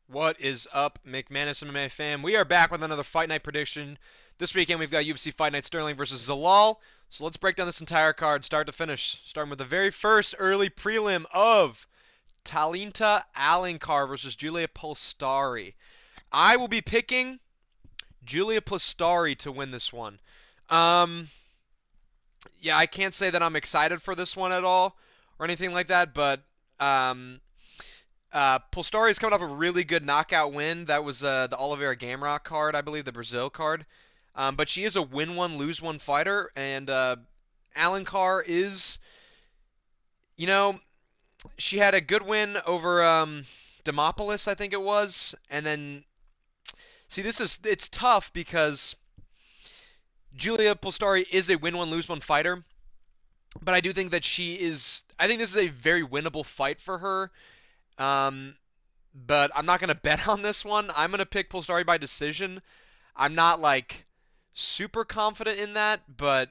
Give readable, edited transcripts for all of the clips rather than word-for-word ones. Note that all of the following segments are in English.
What is up, McManus MMA fam? We are back with another Fight Night prediction. This weekend we've got UFC Fight Night Sterling versus Zalal. So let's break down this entire card, start to finish. Starting with the very first early prelim of Talinta Alencar versus Julia Polstari. I will be picking Julia Polstari to win this one. Um, yeah, I can't say that I'm excited for this one at all or anything like that, but um, Polstari is coming off a really good knockout win. That was the Oliveira Gamrot card, I believe, the Brazil card. But she is a win one, lose one fighter, and Alencar is, you know, she had a good win over Demopoulos, I think it was, and then see, it's tough because Julia Polstari is a win one, lose one fighter, but I do think that she is. I think this is a very winnable fight for her. Um, but I'm not going to bet on this one. I'm going to pick Polstari by decision. I'm not like super confident in that, but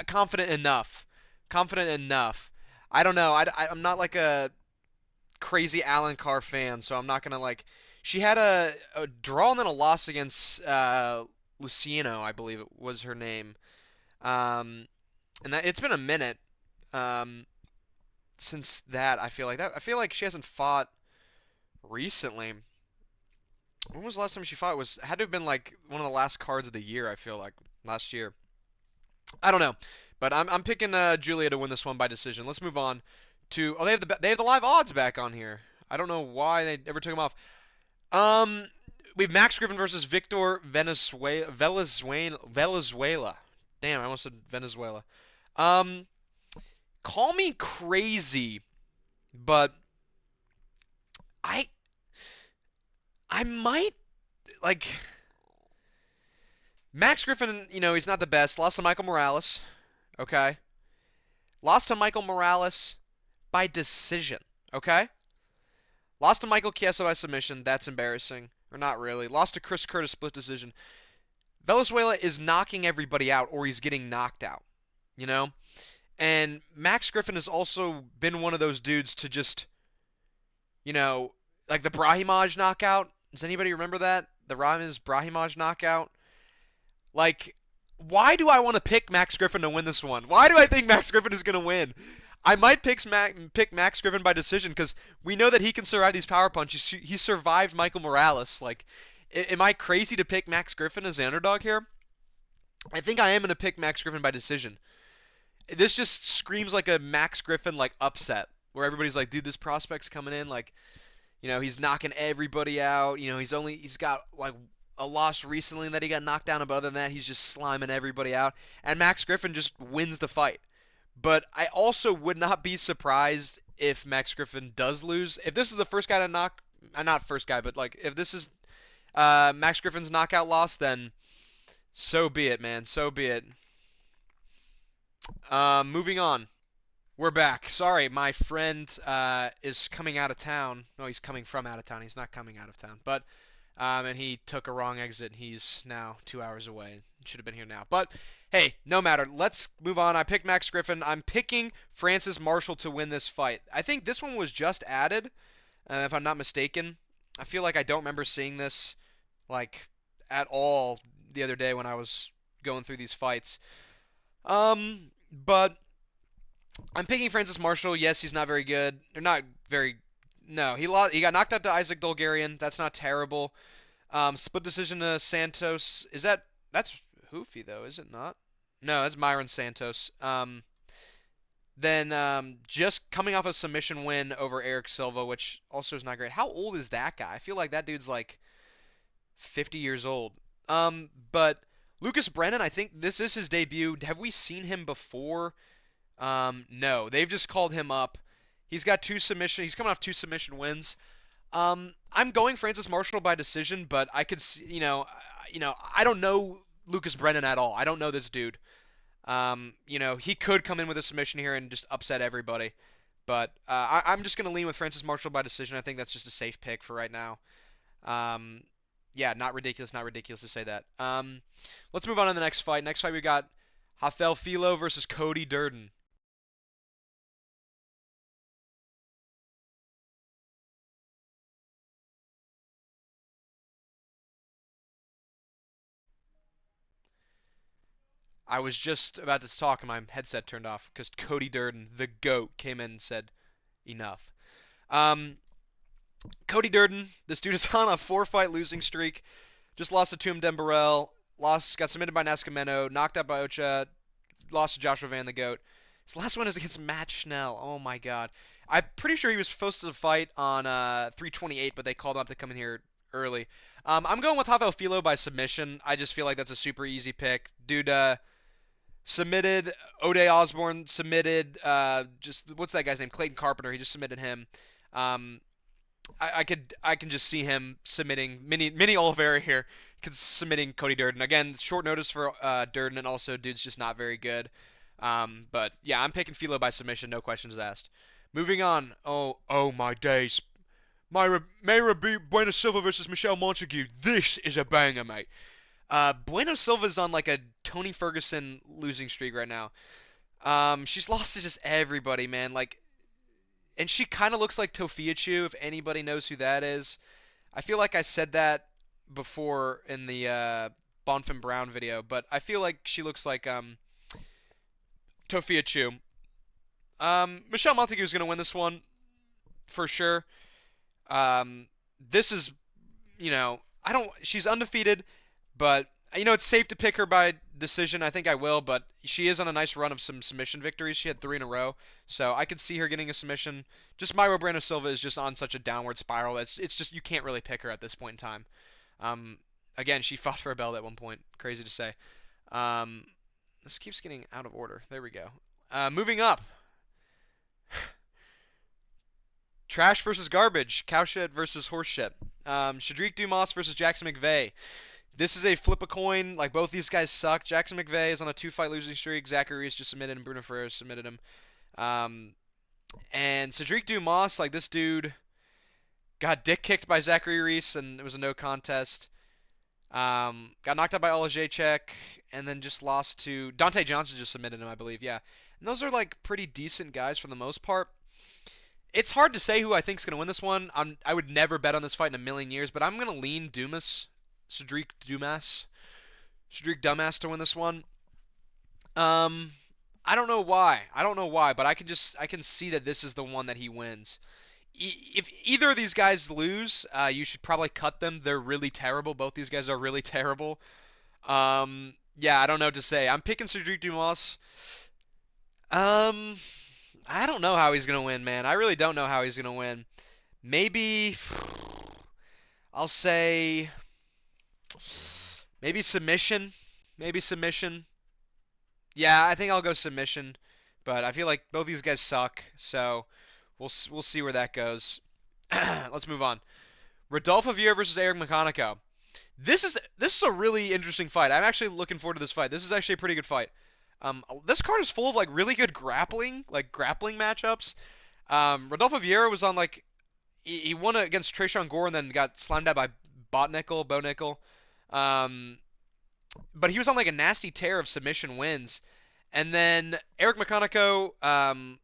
confident enough. Confident enough. I don't know. I'm not like a crazy Alencar fan, so I'm not going to like. She had a draw and then a loss against Luciano, I believe it was her name. Um, and it's been a minute since that. I feel like that. I feel like she hasn't fought recently. When was the last time she fought? It was had to have been like one of the last cards of the year. I feel like last year. I don't know, but I'm picking Julia to win this one by decision. Let's move on to they have the live odds back on here. I don't know why they ever took them off. We have Max Griffin versus Victor Venezuela. Damn, I almost said Venezuela. Um, Call me crazy, but I I might like Max Griffin. You know he's not the best. Lost to Michael Morales. Okay, lost to Michael Morales by decision. Okay, lost to Michael Chiesa by submission. That's embarrassing. Or not really. Lost to Chris Curtis split decision. Venezuela is knocking everybody out, or he's getting knocked out. You know, and Max Griffin has also been one of those dudes to just like the Brahimaj knockout. Does anybody remember that? The Ramiz Brahimaj knockout? Like, why do I want to pick Max Griffin to win this one? Why do I think Max Griffin is going to win? I might pick Max Griffin by decision because we know that he can survive these power punches. He survived Michael Morales. Like, am I crazy to pick Max Griffin as the underdog here? I think I am going to pick Max Griffin by decision. This just screams like a Max Griffin like upset where everybody's like, dude, this prospect's coming in like he's knocking everybody out. He's got like a loss recently that he got knocked down, but other than that, he's just sliming everybody out. And Max Griffin just wins the fight. But I also would not be surprised if Max Griffin does lose. If this is the first guy to knock, not first guy, but like if this is Max Griffin's knockout loss, then so be it, man. So be it. Moving on. We're back. Sorry, my friend is coming out of town. No, he's coming from out of town. He's not coming out of town. But and he took a wrong exit. He's now 2 hours away. Should have been here now. But hey, no matter. Let's move on. I picked Max Griffin. I'm picking Francis Marshall to win this fight. I think this one was just added, if I'm not mistaken. I feel like I don't remember seeing this like at all the other day when I was going through these fights. But I'm picking Francis Marshall. Yes, he's not very good. Or not very. No, he lost. He got knocked out to Isaac Dolgarian. That's not terrible. Split decision to Santos. That's Hoofy though? Is it not? No, that's Myron Santos. Then just coming off a submission win over Eric Silva, which also is not great. How old is that guy? I feel like that dude's like 50 years old. But Lucas Brennan, I think this is his debut. Have we seen him before? No, they've just called him up. He's got two submission. He's coming off two submission wins. I'm going Francis Marshall by decision, but I could see, I don't know Lucas Brennan at all. I don't know this dude. He could come in with a submission here and just upset everybody. But I'm just gonna lean with Francis Marshall by decision. I think that's just a safe pick for right now. Yeah, not ridiculous, not ridiculous to say that. Let's move on to the next fight. Next fight we got Rafael Filo versus Cody Durden. I was just about to talk and my headset turned off because Cody Durden, the GOAT, came in and said, enough. Um, Cody Durden, this dude is on a 4-fight losing streak. Just lost to Tum Dembarel. Got submitted by Nascimento. Knocked out by Ocha. Lost to Joshua Van the GOAT. His last one is against Matt Schnell. Oh my god. I'm pretty sure he was supposed to fight on 328, but they called him up to come in here early. I'm going with Rafael Filo by submission. I just feel like that's a super easy pick. Dude submitted. O'Day Osborne submitted. Just what's that guy's name? Clayton Carpenter. He just submitted him. Um, I can just see him submitting mini Oliveira here, submitting Cody Durden again. Short notice for Durden, and also dude's just not very good. But yeah, I'm picking Filo by submission, no questions asked. Moving on. Oh my days. Mayra Bueno Silva versus Michelle Montague. This is a banger, mate. Bueno Silva's on like a Tony Ferguson losing streak right now. She's lost to just everybody, man. Like, and she kind of looks like Tofiachu, if anybody knows who that is. I feel like I said that before in the Bonfim Brown video, but I feel like she looks like Tofiachu. Michelle Montague is going to win this one for sure. This is, I don't. She's undefeated, but it's safe to pick her by decision. I think I will, but she is on a nice run of some submission victories. She had 3 in a row, so I could see her getting a submission. Just Mayra Bueno Silva is just on such a downward spiral. It's just you can't really pick her at this point in time. Again, she fought for a belt at one point. Crazy to say. This keeps getting out of order. There we go. Moving up. Trash versus garbage. Cowshit versus horseshit. Shadrick Dumas versus Jackson McVeigh. This is a flip a coin. Like, both these guys suck. Jackson McVeigh is on a 2-fight losing streak. Zachary Reese just submitted him. Bruno Ferreira submitted him. And Shadrick Dumas, like, this dude got dick kicked by Zachary Reese, and it was a no contest. Got knocked out by Olajaychuk, and then just lost to Dante Johnson. Just submitted him, I believe. Yeah, and those are like pretty decent guys for the most part. It's hard to say who I think is going to win this one. I would never bet on this fight in a million years, but I'm going to lean Shadrick Dumas to win this one. I don't know why, but I can see that this is the one that he wins. If either of these guys lose, you should probably cut them. They're really terrible. Both these guys are really terrible. Yeah, I don't know what to say. I'm picking Shadrick Dumas. I don't know how he's going to win, man. I really don't know how he's going to win. Maybe I'll say maybe submission. Yeah, I think I'll go submission, but I feel like both these guys suck, so we'll see where that goes. Let's move on. Rodolfo Vieira versus Eric McConaughey. This is a really interesting fight. I'm actually looking forward to this fight. This is actually a pretty good fight. This card is full of like really good grappling matchups. Rodolfo Vieira was on like he won against Trayshawn Gore and then got slammed out by Bo Nickel. But he was on like a nasty tear of submission wins. And then Eric McConaughey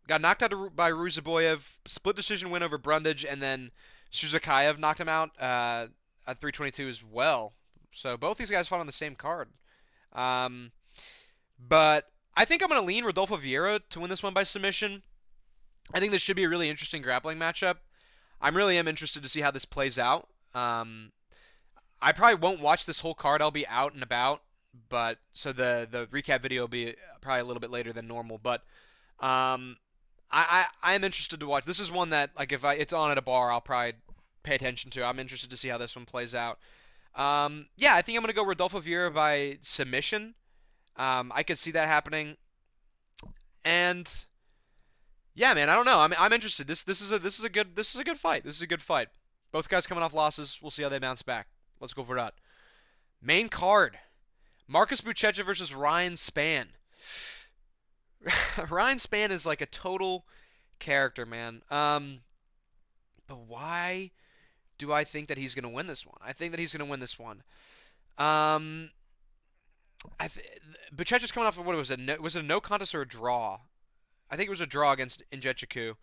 got knocked out by Ruziboyev, split decision win over Brundage, and then Suzakayev knocked him out at 322 as well. So both these guys fought on the same card. But I think I'm going to lean Rodolfo Vieira to win this one by submission. I think this should be a really interesting grappling matchup. I really am interested to see how this plays out. I probably won't watch this whole card. I'll be out and about, but so the recap video will be probably a little bit later than normal. But I am interested to watch. This is one that like if it's on at a bar, I'll probably pay attention to. I'm interested to see how this one plays out. Yeah, I think I'm gonna go Rodolfo Vieira by submission. I could see that happening, and yeah, man, I don't know. I'm interested. This is a good fight. This is a good fight. Both guys coming off losses. We'll see how they bounce back. Let's go for that. Main card: Marcus Buchecha versus Ryan Spann. Ryan Spann is like a total character, man. But why do I think that he's gonna win this one? I think that he's gonna win this one. Buchecha's coming off of what was it? Was it a no contest or a draw? I think it was a draw against Injechiku.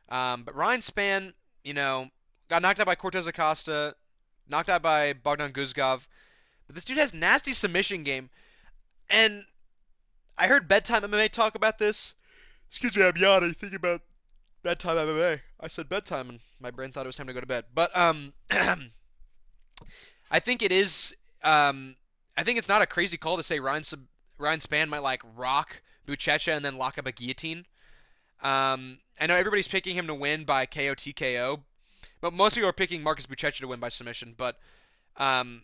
But Ryan Spann, got knocked out by Cortez Acosta, knocked out by Bogdan Guzgov. But this dude has nasty submission game. And I heard Bedtime MMA talk about this. Excuse me, I'm yawning thinking about bedtime MMA. I said bedtime, and my brain thought it was time to go to bed. But I think it is. I think it's not a crazy call to say Ryan Spann might like rock Buchecha and then lock up a guillotine. I know everybody's picking him to win by KO TKO, but most people are picking Marcus Buchecha to win by submission. But um,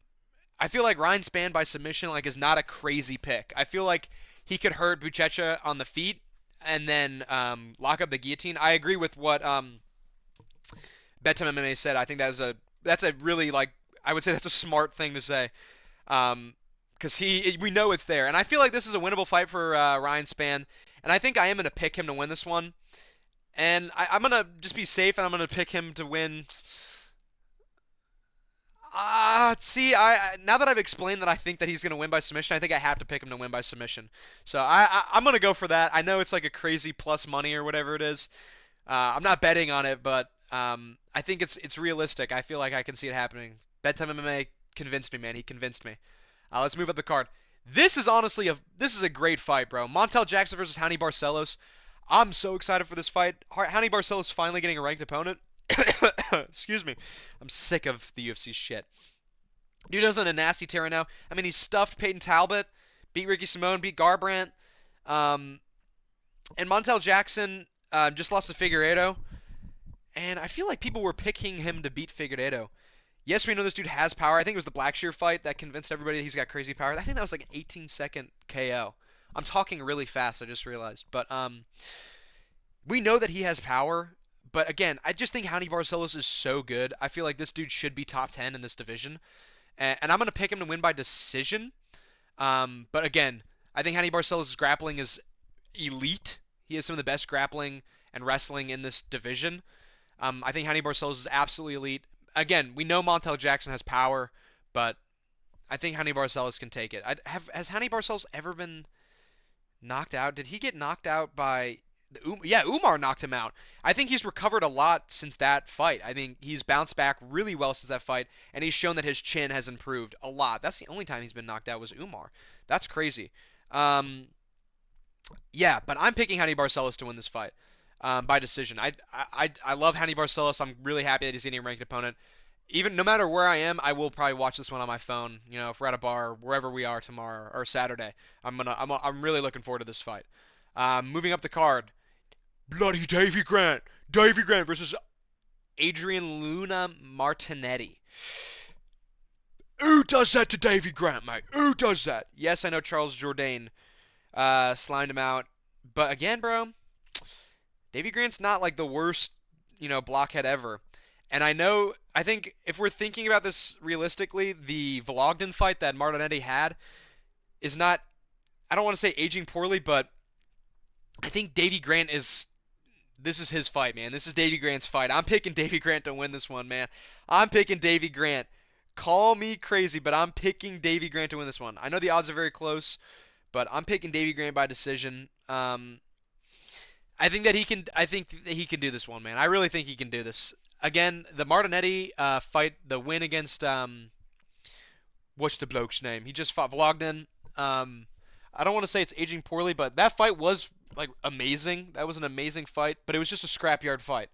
I feel like Ryan Spann by submission like is not a crazy pick. I feel like he could hurt Buchecha on the feet and then lock up the guillotine. I agree with what Bedtime MMA said. I think that's a really like I would say that's a smart thing to say. Because we know it's there, and I feel like this is a winnable fight for Ryan Spann, and I think I am gonna pick him to win this one, and I'm gonna just be safe, and I'm gonna pick him to win. See, now that I've explained that I think that he's gonna win by submission, I think I have to pick him to win by submission. So I'm gonna go for that. I know it's like a crazy plus money or whatever it is. I'm not betting on it, but I think it's realistic. I feel like I can see it happening. Bedtime MMA convinced me, man. He convinced me. Let's move up the card. This is honestly this is a great fight, bro. Montel Jackson versus Raoni Barcelos. I'm so excited for this fight. Raoni Barcelos finally getting a ranked opponent. Excuse me. I'm sick of the UFC shit. Dude is on a nasty tear right now. I mean, he stuffed Peyton Talbot, beat Ricky Simone, beat Garbrandt, and Montel Jackson just lost to Figueiredo. And I feel like people were picking him to beat Figueiredo. Yes, we know this dude has power. I think it was the Blackshear fight that convinced everybody that he's got crazy power. I think that was like an 18-second KO. I'm talking really fast, I just realized. But we know that he has power. But again, I just think Raoni Barcelos is so good. I feel like this dude should be top 10 in this division. And I'm going to pick him to win by decision. But again, I think Raoni Barcelos' grappling is elite. He has some of the best grappling and wrestling in this division. I think Raoni Barcelos is absolutely elite. Again, we know Montel Jackson has power, but I think Raoni Barcelos can take it. Has Raoni Barcelos ever been knocked out? Did he get knocked out by... Yeah, Umar knocked him out. I think he's recovered a lot since that fight. I think he's bounced back really well since that fight, and he's shown that his chin has improved a lot. That's the only time he's been knocked out was Umar. That's crazy. Yeah, but I'm picking Raoni Barcelos to win this fight. By decision. I love Raoni Barcelos. I'm really happy that he's getting a ranked opponent. Even no matter where I am, I will probably watch this one on my phone. You know, if we're at a bar, wherever we are tomorrow or Saturday, I'm really looking forward to this fight. Moving up the card, bloody Davy Grant versus Adrian Luna Martinetti. Who does that to Davy Grant, mate? Who does that? Yes, I know Charles Jourdain slimed him out, but again, bro. Davy Grant's not like the worst, blockhead ever. And I think if we're thinking about this realistically, the Vologden fight that Martinetti had is not, I don't want to say aging poorly, but I think Davy Grant this is his fight, man. This is Davy Grant's fight. I'm picking Davy Grant to win this one, man. I'm picking Davy Grant. Call me crazy, but I'm picking Davy Grant to win this one. I know the odds are very close, but I'm picking Davy Grant by decision. I think that he can do this one, man. I really think he can do this. Again, the Martinetti fight, the win against what's the bloke's name? He just fought Vologden. I don't want to say it's aging poorly, but that fight was like amazing. That was an amazing fight, but it was just a scrapyard fight.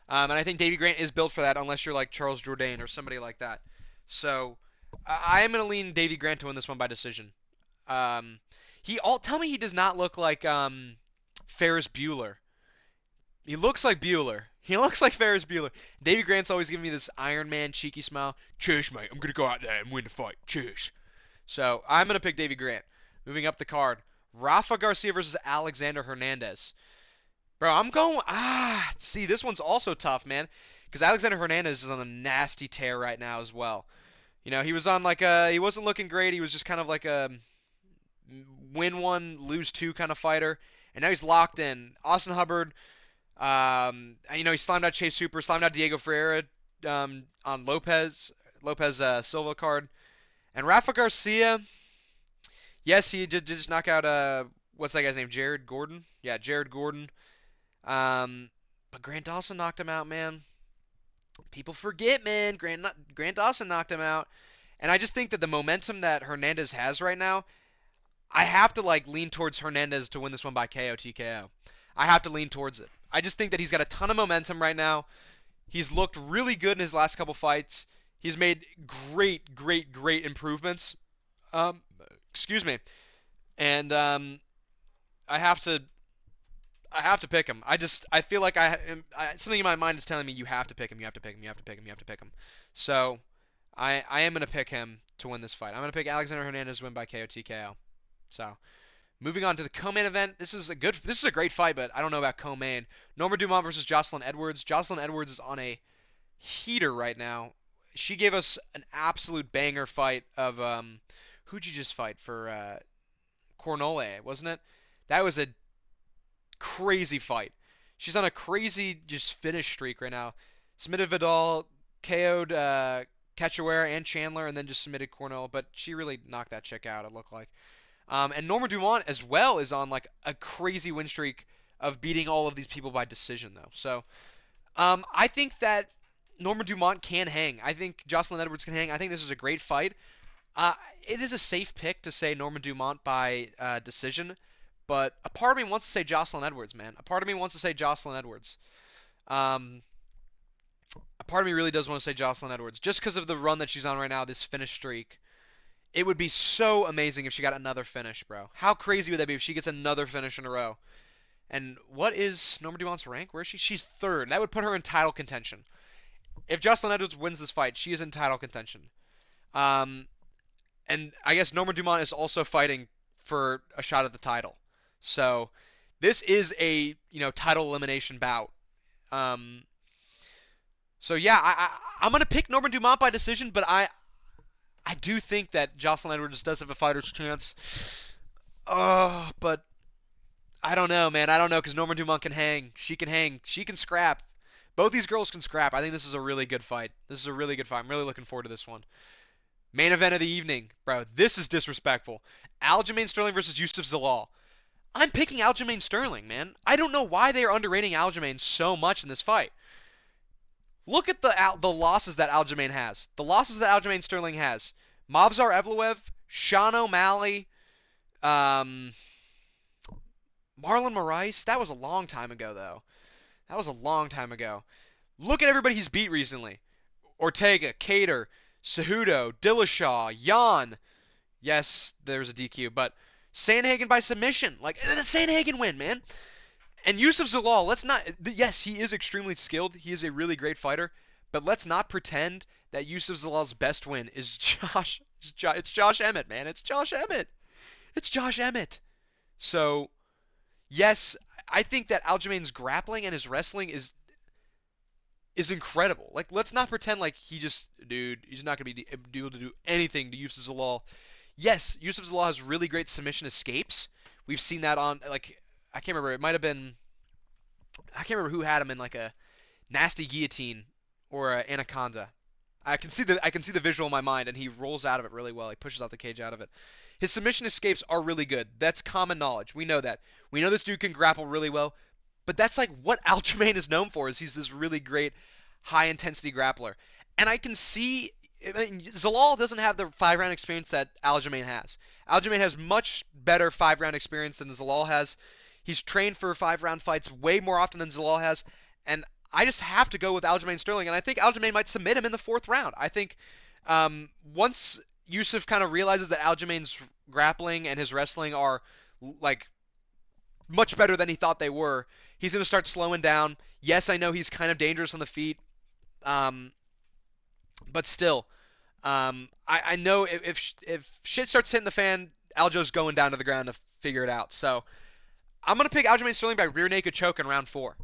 And I think Davy Grant is built for that, unless you're like Charles Jourdain or somebody like that. So I am gonna lean Davy Grant to win this one by decision. Tell me he does not look like Ferris Bueller. He looks like Bueller. He looks like Ferris Bueller. Davy Grant's always giving me this Iron Man cheeky smile. Cheers, mate. I'm going to go out there and win the fight. Cheers. So, I'm going to pick Davy Grant. Moving up the card. Rafa Garcia versus Alexander Hernandez. Bro, I'm going... see, this one's also tough, man. Because Alexander Hernandez is on a nasty tear right now as well. He was on like a... He wasn't looking great. He was just kind of like a win one, lose two kind of fighter. And now he's locked in. Austin Hubbard, he slammed out Chase Hooper, slammed out Diego Ferreira on Lopez Silva card. And Rafa Garcia, yes, he did just knock out, what's that guy's name, Jared Gordon? Yeah, Jared Gordon. But Grant Dawson knocked him out, man. People forget, man. Grant Dawson knocked him out. And I just think that the momentum that Hernandez has right now, I have to like lean towards Hernandez to win this one by KO TKO. I have to lean towards it. I just think that he's got a ton of momentum right now. He's looked really good in his last couple fights. He's made great improvements. Um, excuse me. And I have to pick him. I feel like something in my mind is telling me you have to pick him. You have to pick him. You have to pick him. You have to pick him. So I am gonna pick him to win this fight. I'm gonna pick Alexander Hernandez to win by KO TKO. So moving on to the co-main event. This is a great fight, but I don't know about co-main. Norma Dumont versus Jocelyn Edwards. Jocelyn Edwards is on a heater right now. She gave us an absolute banger fight of who'd you just fight for Cornole, wasn't it? That was a crazy fight. She's on a crazy just finish streak right now. Submitted Vidal, KO'd Cachoeira and Chandler, and then just submitted Cornell. But she really knocked that chick out, it looked like. And Norma Dumont as well is on like a crazy win streak of beating all of these people by decision, though. So I think that Norma Dumont can hang. I think Jocelyn Edwards can hang. I think this is a great fight. It is a safe pick to say Norma Dumont by decision, but a part of me wants to say Jocelyn Edwards, man. A part of me wants to say Jocelyn Edwards. A part of me really does want to say Jocelyn Edwards, just because of the run that she's on right now, this finish streak. It would be so amazing if she got another finish, bro. How crazy would that be if she gets another finish in a row? And what is Norma Dumont's rank? Where is she? She's third. That would put her in title contention. If Jocelyn Edwards wins this fight, she is in title contention. And I guess Norma Dumont is also fighting for a shot at the title. So this is a title elimination bout. So yeah, I'm gonna pick Norma Dumont by decision, but I do think that Jocelyn Edwards does have a fighter's chance. Oh, but I don't know, man. I don't know because Norma Dumont can hang. She can hang. She can scrap. Both these girls can scrap. I think this is a really good fight. This is a really good fight. I'm really looking forward to this one. Main event of the evening, bro. This is disrespectful. Aljamain Sterling versus Yusuf Zalal. I'm picking Aljamain Sterling, man. I don't know why they are underrating Aljamain so much in this fight. Look at the losses that Aljamain has. The losses that Aljamain Sterling has. Movsar Evloev, Sean O'Malley, Marlon Moraes. That was a long time ago, though. That was a long time ago. Look at everybody he's beat recently. Ortega, Cater, Cejudo, Dillashaw, Jan. Yes, there's a DQ, but Sandhagen by submission. Like, the Sandhagen win, man. And Yusuf Zalal, let's not... Yes, he is extremely skilled. He is a really great fighter. But let's not pretend that Yusuf Zalal's best win is it's Josh Emmet, man. It's Josh Emmet. It's Josh Emmet. So, yes, I think that Aljamain's grappling and his wrestling is incredible. Like, let's not pretend like he's not going to be able to do anything to Yusuf Zalal. Yes, Yusuf Zalal has really great submission escapes. We've seen that on, like... I can't remember. It might have been... I can't remember who had him in like a nasty guillotine or an anaconda. I can see the visual in my mind, and he rolls out of it really well. He pushes out the cage out of it. His submission escapes are really good. That's common knowledge. We know that. We know this dude can grapple really well. But that's like what Aljamain is known for. Is he's this really great high intensity grappler. And I can see... I mean, Zalal doesn't have the 5-round experience that Aljamain has. Aljamain has much better 5-round experience than Zalal has. He's trained for 5-round fights way more often than Zalal has, and I just have to go with Aljamain Sterling, and I think Aljamain might submit him in the 4th round. I think once Yusuf kind of realizes that Aljamain's grappling and his wrestling are like much better than he thought they were, he's going to start slowing down. Yes, I know he's kind of dangerous on the feet, but still, I know if shit starts hitting the fan, Aljo's going down to the ground to figure it out. So I'm going to pick Aljamain Sterling by rear naked choke in round 4.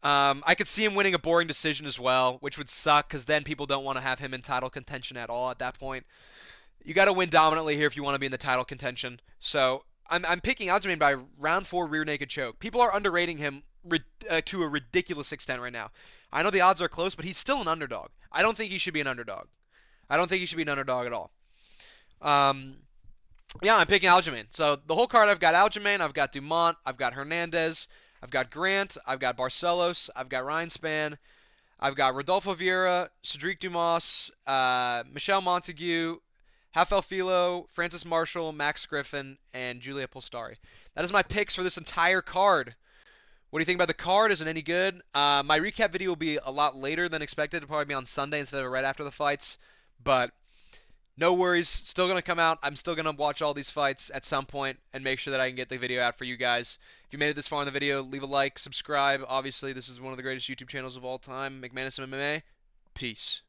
I could see him winning a boring decision as well, which would suck because then people don't want to have him in title contention at all at that point. You got to win dominantly here if you want to be in the title contention. So I'm picking Aljamain by round 4 rear naked choke. People are underrating him to a ridiculous extent right now. I know the odds are close, but he's still an underdog. I don't think he should be an underdog. I don't think he should be an underdog at all. Yeah, I'm picking Aljamain. So the whole card, I've got Aljamain, I've got Dumont, I've got Hernandez, I've got Grant, I've got Barcelos, I've got Reinspan, I've got Rodolfo Vieira, Cedric Dumas, Michel Montague, Rafael Filo, Francis Marshall, Max Griffin, and Julia Polstari. That is my picks for this entire card. What do you think about the card? Is it any good? My recap video will be a lot later than expected. It'll probably be on Sunday instead of right after the fights. But no worries. Still going to come out. I'm still going to watch all these fights at some point and make sure that I can get the video out for you guys. If you made it this far in the video, leave a like, subscribe. Obviously, this is one of the greatest YouTube channels of all time, McManus MMA. Peace.